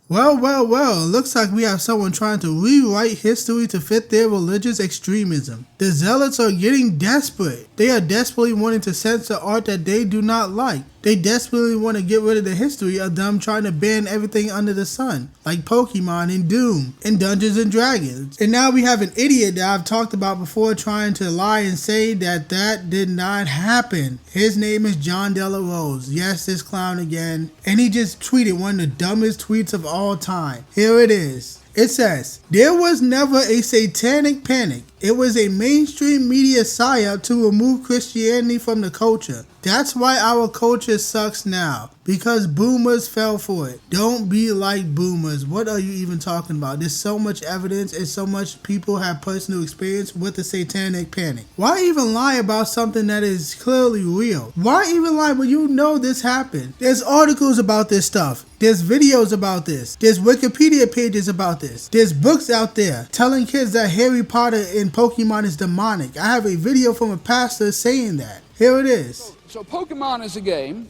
Well, looks like we have someone trying to rewrite history to fit their religious extremism. The Zealots are getting desperate. They are desperately wanting to censor art that they do not like. They desperately want to get rid of the history of them trying to ban everything under the sun, like Pokemon and Doom and Dungeons and Dragons. And now we have an idiot that I've talked about before trying to lie and say that that did not happen. His name is Jon Del Arroz. Yes, this clown again. And he just tweeted one of the dumbest tweets of all time. Here it is. It says, there was never a satanic panic. It was a mainstream media psyop to remove Christianity from the culture. That's why our culture sucks now, because boomers fell for it. Don't be like boomers. What are you even talking about? There's so much evidence and so much people have personal experience with the satanic panic. Why even lie about something that is clearly real? Why even lie when you know this happened? There's articles about this stuff. There's videos about this. There's Wikipedia pages about this. There's books out there telling kids that Harry Potter and Pokemon is demonic. I have a video from a pastor saying that. Here it is. So Pokemon is a game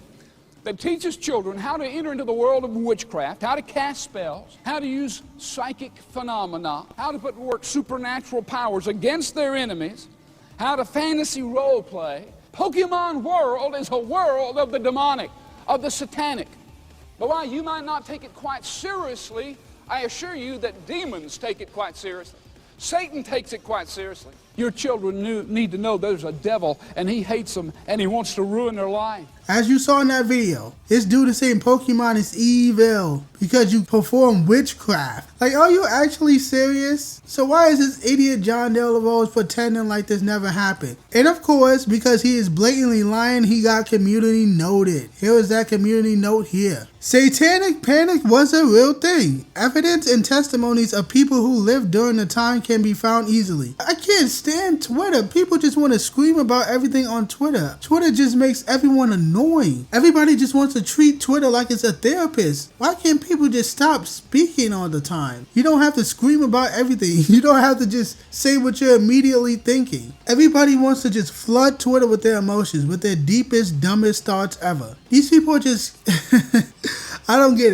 that teaches children how to enter into the world of witchcraft, how to cast spells, how to use psychic phenomena, how to put to work supernatural powers against their enemies, how to fantasy role play. Pokemon world is a world of the demonic, of the satanic. But while you might not take it quite seriously, I assure you that demons take it quite seriously. Satan takes it quite seriously. Your children need to know there's a devil and he hates them and he wants to ruin their life. As you saw in that video, this dude is saying Pokemon is evil because you perform witchcraft. Like, are you actually serious? So why is this idiot Jon Del Arroz pretending like this never happened? And of course, because he is blatantly lying, he got community noted. Here is that community note here. Satanic panic was a real thing. Evidence and testimonies of people who lived during the time can be found easily. I can't stand Twitter. People just want to scream about everything on Twitter. Twitter just makes everyone annoying. Everybody just wants to treat Twitter like it's a therapist. Why can't people just stop speaking all the time? You don't have to scream about everything. You don't have to just say what you're immediately thinking. Everybody wants to just flood Twitter with their emotions, with their deepest, dumbest thoughts ever. These people are just... I don't get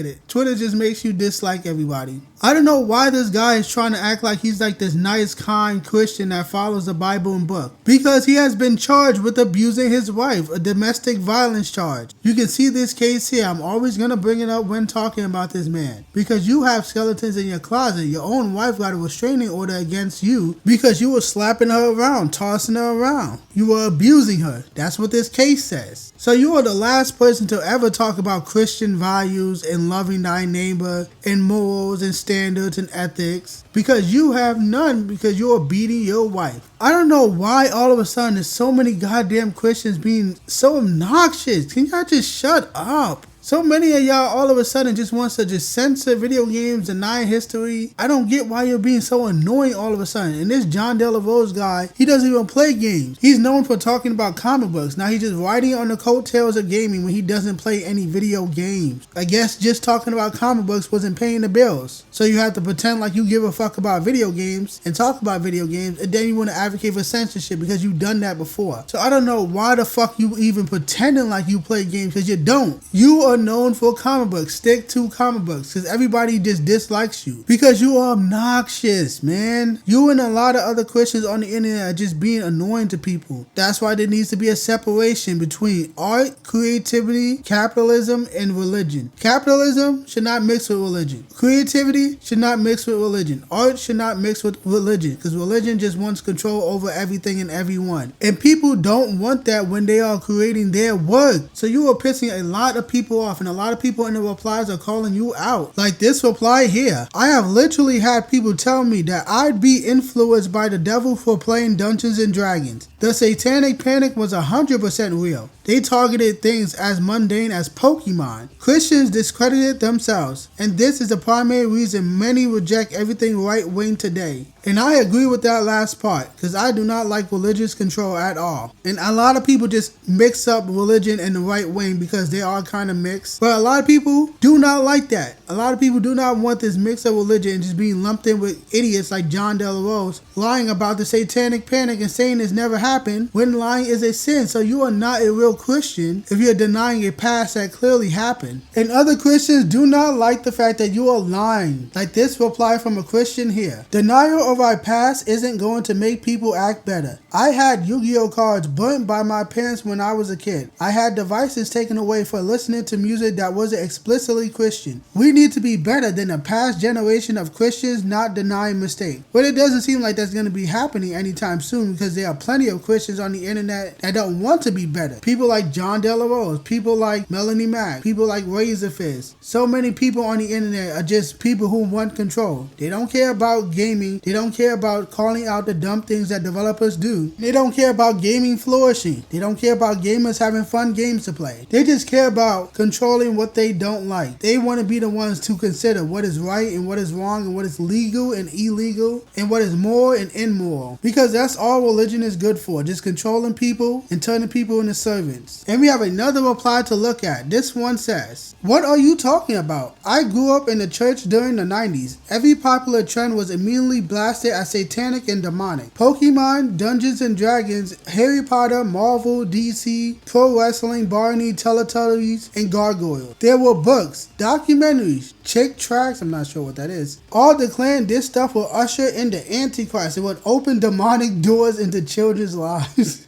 it. Twitter just makes you dislike everybody. I don't know why this guy is trying to act like he's like this nice, kind Christian that follows the Bible and book. Because he has been charged with abusing his wife, a domestic violence charge. You can see this case here. I'm always going to bring it up when talking about this man. Because you have skeletons in your closet. Your own wife got a restraining order against you because you were slapping her around, tossing her around. You were abusing her. That's what this case says. So you are the last person to ever talk about Christian values and loving thy neighbor and morals and standards and ethics, because you have none, because you're beating your wife. I don't know why all of a sudden there's so many goddamn Christians being so obnoxious. Can y'all just shut up? So many of y'all all of a sudden just wants to just censor video games, deny history. I don't get why you're being so annoying all of a sudden. And this Jon Del Arroz guy, he doesn't even play games. He's known for talking about comic books. Now he's just riding on the coattails of gaming when he doesn't play any video games. I guess just talking about comic books wasn't paying the bills. So you have to pretend like you give a fuck about video games and talk about video games, and then you want to advocate for censorship because you've done that before. So I don't know why the fuck you even pretending like you play games, because you don't. You are known for comic books. Stick to comic books, because everybody just dislikes you because you are obnoxious, man. You and a lot of other Christians on the internet are just being annoying to people. That's why there needs to be a separation between art, creativity, capitalism, and religion. Capitalism should not mix with religion. Creativity should not mix with religion. Art should not mix with religion, because religion just wants control over everything and everyone, and people don't want that when they are creating their work. So you are pissing a lot of people off, and a lot of people in the replies are calling you out. Like this reply here. I have literally had people tell me that I'd be influenced by the devil for playing Dungeons and Dragons. The satanic panic was 100% real. They targeted things as mundane as Pokemon. Christians discredited themselves, and this is the primary reason many reject everything right-wing today. And I agree with that last part, because I do not like religious control at all. And a lot of people just mix up religion and the right wing because they are kind of mixed. But a lot of people do not like that. A lot of people do not want this mix of religion and just being lumped in with idiots like Jon Del Arroz lying about the satanic panic and saying it's never happened when lying is a sin. So you are not a real Christian if you're denying a past that clearly happened. And other Christians do not like the fact that you are lying. Like this reply from a Christian here. Denial of our past isn't going to make people act better. I had Yu-Gi-Oh cards burnt by my parents when I was a kid. I had devices taken away for listening to music that wasn't explicitly Christian. We need to be better than a past generation of Christians not denying mistakes. But it doesn't seem like that's going to be happening anytime soon because there are plenty of Christians on the internet that don't want to be better. People like Jon Del Arroz, people like Melanie Mack, people like Razorfist. So many people on the internet are just people who want control. They don't care about gaming. They don't care about calling out the dumb things that developers do. They don't care about gaming flourishing. They don't care about gamers having fun games to play. They just care about controlling what they don't like. They want to be the ones to consider what is right and what is wrong and what is legal and illegal and what is moral and immoral. Because that's all religion is good for. Just controlling people and turning people into servants. And we have another reply to look at. This one says, "What are you talking about? I grew up in the church during the 90s. Every popular trend was immediately blasted as satanic and demonic. Pokemon, Dungeons and Dragons, Harry Potter, Marvel, DC, Pro Wrestling, Barney, Teletubbies, and Gargoyles. There were books, documentaries, chick tracks, I'm not sure what that is, all declaring this stuff will usher in the Antichrist. It would open demonic doors into children's lives."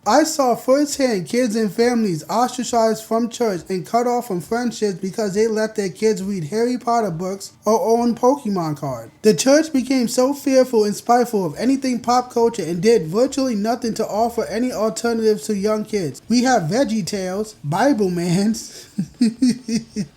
I saw firsthand kids and families ostracized from church and cut off from friendships because they let their kids read Harry Potter books or own Pokemon cards. The church became so fearful and spiteful of anything pop culture and did virtually nothing to offer any alternatives to young kids. We have Veggie Tales, Bible Mans,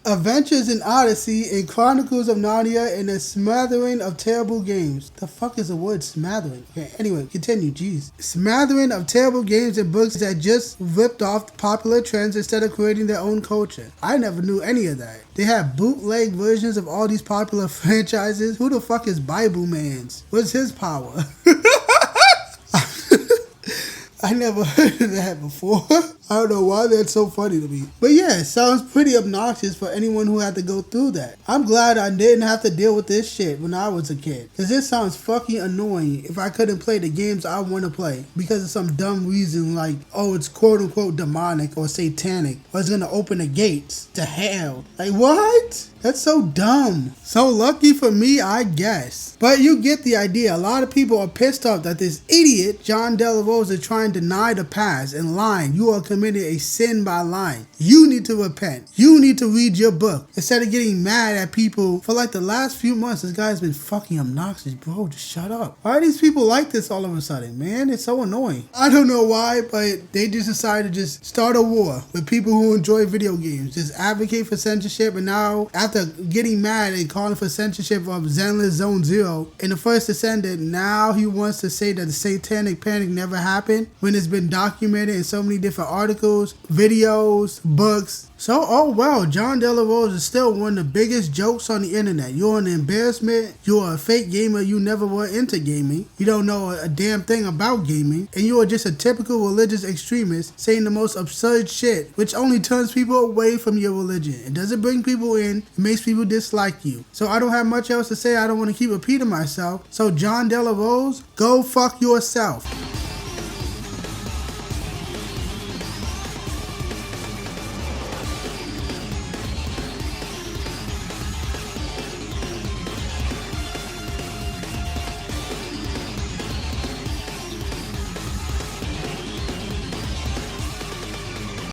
Adventures in Odyssey, and Chronicles of Narnia, and a smattering of terrible games. The fuck is the word smattering? Okay, anyway, continue, jeez. Smattering of terrible games and books that just ripped off popular trends instead of creating their own culture. I never knew any of that. They have bootleg versions of all these popular franchises. Who the fuck is Bible Mans? What's his power? I never heard of that before. I don't know why that's so funny to me. But yeah, it sounds pretty obnoxious for anyone who had to go through that. I'm glad I didn't have to deal with this shit when I was a kid. Because this sounds fucking annoying if I couldn't play the games I want to play. Because of some dumb reason like, oh, it's quote unquote demonic or satanic. Or it's going to open the gates to hell. Like, what? That's so dumb. So lucky for me, I guess. But you get the idea. A lot of people are pissed off that this idiot, Jon Del Arroz, is trying to deny the past and lying. You are committing a sin by lying. You need to repent. You need to read your book. Instead of getting mad at people for like the last few months, this guy's been fucking obnoxious. Bro, just shut up. Why are these people like this all of a sudden, man? It's so annoying. I don't know why, but they just decided to just start a war with people who enjoy video games. Just advocate for censorship, and now after getting mad and calling for censorship of Zenless Zone Zero in the first descendant, now he wants to say that the satanic panic never happened when it's been documented in so many different articles, videos, books. So, oh well, Jon Del Arroz is still one of the biggest jokes on the internet. You're an embarrassment. You're a fake gamer. You never were into gaming. You don't know a damn thing about gaming. And you are just a typical religious extremist saying the most absurd shit, which only turns people away from your religion. It doesn't bring people in. It makes people dislike you. So I don't have much else to say. I don't want to keep repeating myself. So Jon Del Arroz, go fuck yourself.